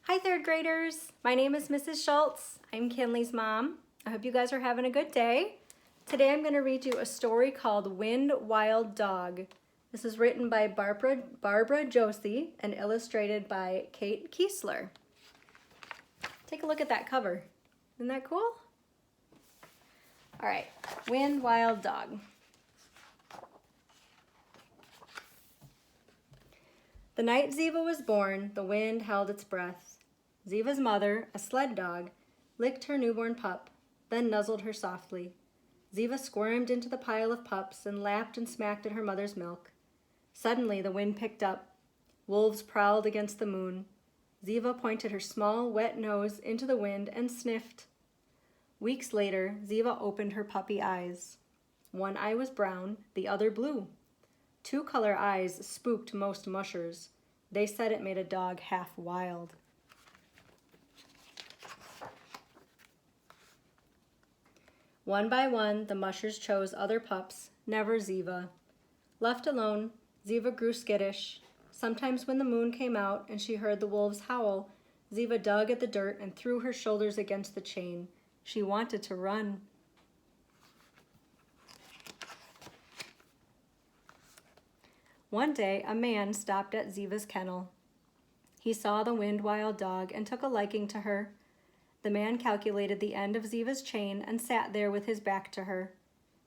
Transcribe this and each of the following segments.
Hi third graders, my name is Mrs. Schultz. I'm Kinley's mom. I hope you guys are having a good day. Today I'm going to read you a story called Wind Wild Dog. This is written by Barbara Josie and illustrated by Kate Kiesler. Take a look at that cover. Isn't that cool? All right, Wind Wild Dog. The night Ziva was born, the wind held its breath. Ziva's mother, a sled dog, licked her newborn pup, then nuzzled her softly. Ziva squirmed into the pile of pups and lapped and smacked at her mother's milk. Suddenly the wind picked up. Wolves prowled against the moon. Ziva pointed her small, wet nose into the wind and sniffed. Weeks later, Ziva opened her puppy eyes. One eye was brown, the other blue. Two-color eyes spooked most mushers. They said it made a dog half wild. One by one, the mushers chose other pups, never Ziva. Left alone, Ziva grew skittish. Sometimes when the moon came out and she heard the wolves howl, Ziva dug at the dirt and threw her shoulders against the chain. She wanted to run. One day, a man stopped at Ziva's kennel. He saw the wind wild dog and took a liking to her. The man calculated the end of Ziva's chain and sat there with his back to her.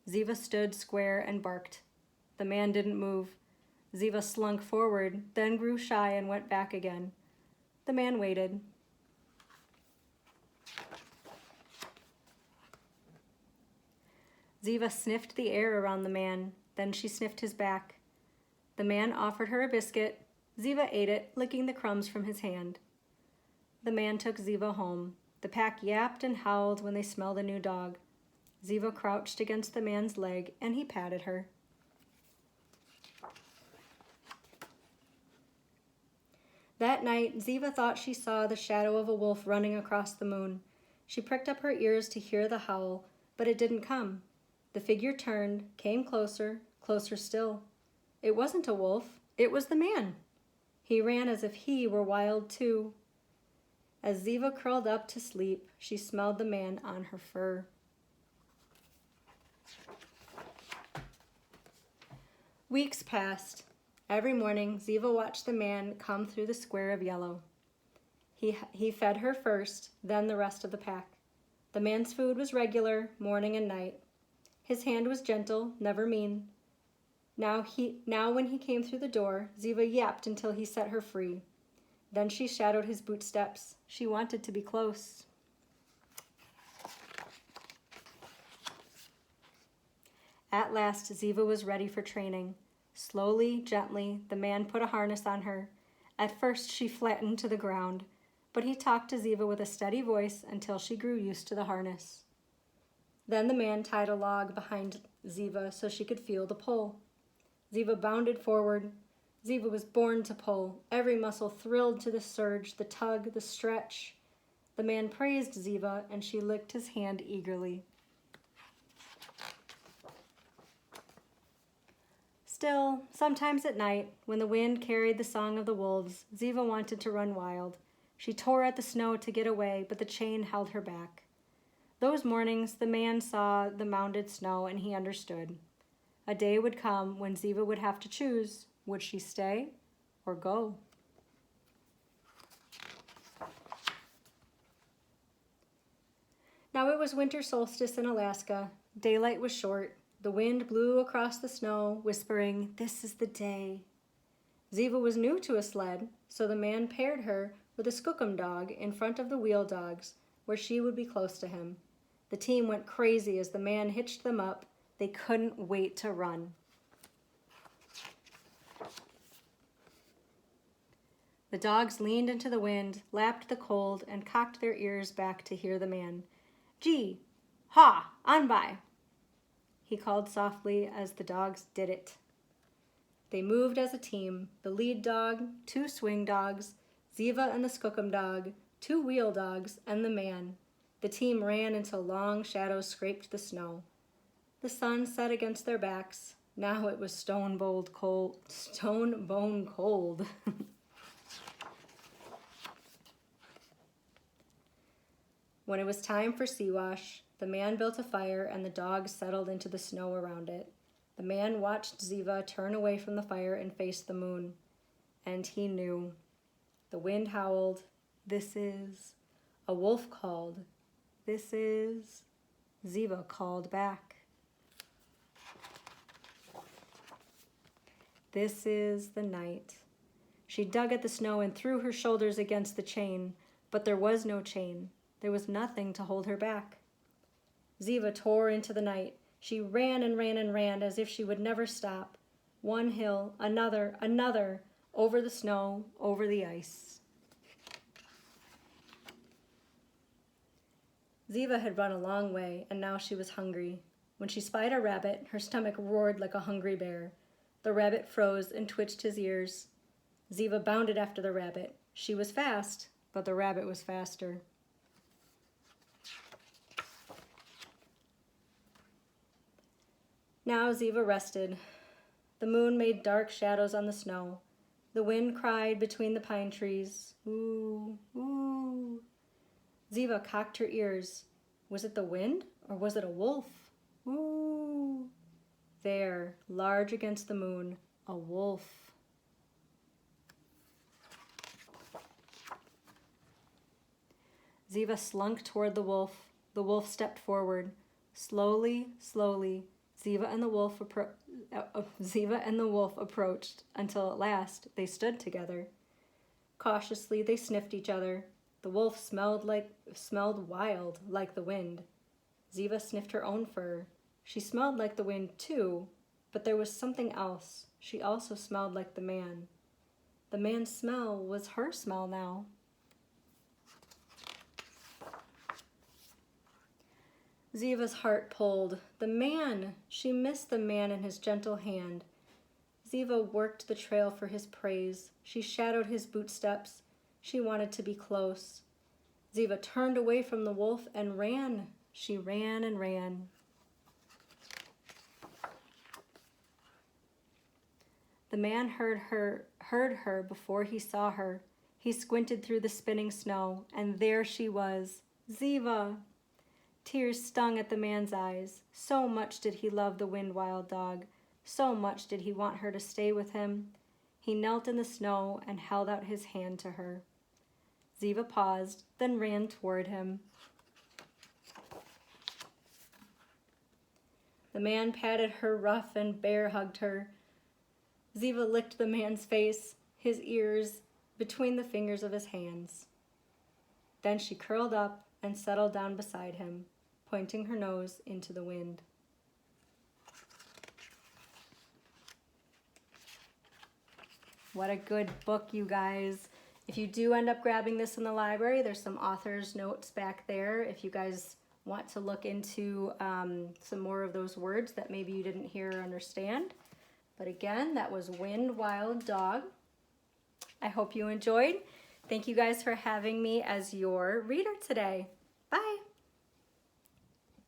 Ziva stood square and barked. The man didn't move. Ziva slunk forward, then grew shy and went back again. The man waited. Ziva sniffed the air around the man, then she sniffed his back. The man offered her a biscuit. Ziva ate it, licking the crumbs from his hand. The man took Ziva home. The pack yapped and howled when they smelled a new dog. Ziva crouched against the man's leg, and he patted her. That night, Ziva thought she saw the shadow of a wolf running across the moon. She pricked up her ears to hear the howl, but it didn't come. The figure turned, came closer, closer still. It wasn't a wolf, it was the man. He ran as if he were wild too. As Ziva curled up to sleep, she smelled the man on her fur. Weeks passed. Every morning, Ziva watched the man come through the square of yellow. He fed her first, then the rest of the pack. The man's food was regular, morning and night. His hand was gentle, never mean. Now when he came through the door, Ziva yapped until he set her free. Then she shadowed his bootsteps. She wanted to be close. At last, Ziva was ready for training. Slowly, gently, the man put a harness on her. At first, she flattened to the ground, but he talked to Ziva with a steady voice until she grew used to the harness. Then the man tied a log behind Ziva so she could feel the pull. Ziva bounded forward. Ziva was born to pull. Every muscle thrilled to the surge, the tug, the stretch. The man praised Ziva, and she licked his hand eagerly. Still, sometimes at night, when the wind carried the song of the wolves, Ziva wanted to run wild. She tore at the snow to get away, but the chain held her back. Those mornings, the man saw the mounded snow, and he understood. A day would come when Ziva would have to choose. Would she stay or go? Now it was winter solstice in Alaska. Daylight was short. The wind blew across the snow, whispering, "This is the day." Ziva was new to a sled, so the man paired her with a skookum dog in front of the wheel dogs, where she would be close to him. The team went crazy as the man hitched them up. They couldn't wait to run. The dogs leaned into the wind, lapped the cold, and cocked their ears back to hear the man. "Gee, ha, on by," he called softly as the dogs did it. They moved as a team, the lead dog, two swing dogs, Ziva and the skookum dog, two wheel dogs, and the man. The team ran until long shadows scraped the snow. The sun set against their backs. Now it was stone bone cold. When it was time for sea wash, the man built a fire and the dogs settled into the snow around it. The man watched Ziva turn away from the fire and face the moon. And he knew. The wind howled, "This is." A wolf called, "This is." Ziva called back, "This is the night." She dug at the snow and threw her shoulders against the chain, but there was no chain. There was nothing to hold her back. Ziva tore into the night. She ran and ran and ran as if she would never stop. One hill, another, another, over the snow, over the ice. Ziva had run a long way, and now she was hungry. When she spied a rabbit, her stomach roared like a hungry bear. The rabbit froze and twitched his ears. Ziva bounded after the rabbit. She was fast, but the rabbit was faster. Now Ziva rested. The moon made dark shadows on the snow. The wind cried between the pine trees. Ooh, ooh. Ziva cocked her ears. Was it the wind or was it a wolf? Ooh. There, large against the moon, a wolf. Ziva slunk toward the wolf. The wolf stepped forward. Slowly, slowly, Ziva and the wolf approached until at last they stood together. Cautiously, they sniffed each other. The wolf smelled wild, like the wind. Ziva sniffed her own fur. She smelled like the wind too, but there was something else. She also smelled like the man. The man's smell was her smell now. Ziva's heart pulled. The man! She missed the man and his gentle hand. Ziva worked the trail for his praise. She shadowed his bootsteps. She wanted to be close. Ziva turned away from the wolf and ran. She ran and ran. The man heard her before he saw her. He squinted through the spinning snow, and there she was, Ziva. Tears stung at the man's eyes. So much did he love the wind-wild dog. So much did he want her to stay with him. He knelt in the snow and held out his hand to her. Ziva paused, then ran toward him. The man patted her rough and bear hugged her. Ziva licked the man's face, his ears, between the fingers of his hands. Then she curled up and settled down beside him, pointing her nose into the wind. What a good book, you guys. If you do end up grabbing this in the library, there's some author's notes back there if you guys want to look into some more of those words that maybe you didn't hear or understand. But again, that was Wind Wild Dog. I hope you enjoyed. Thank you guys for having me as your reader today.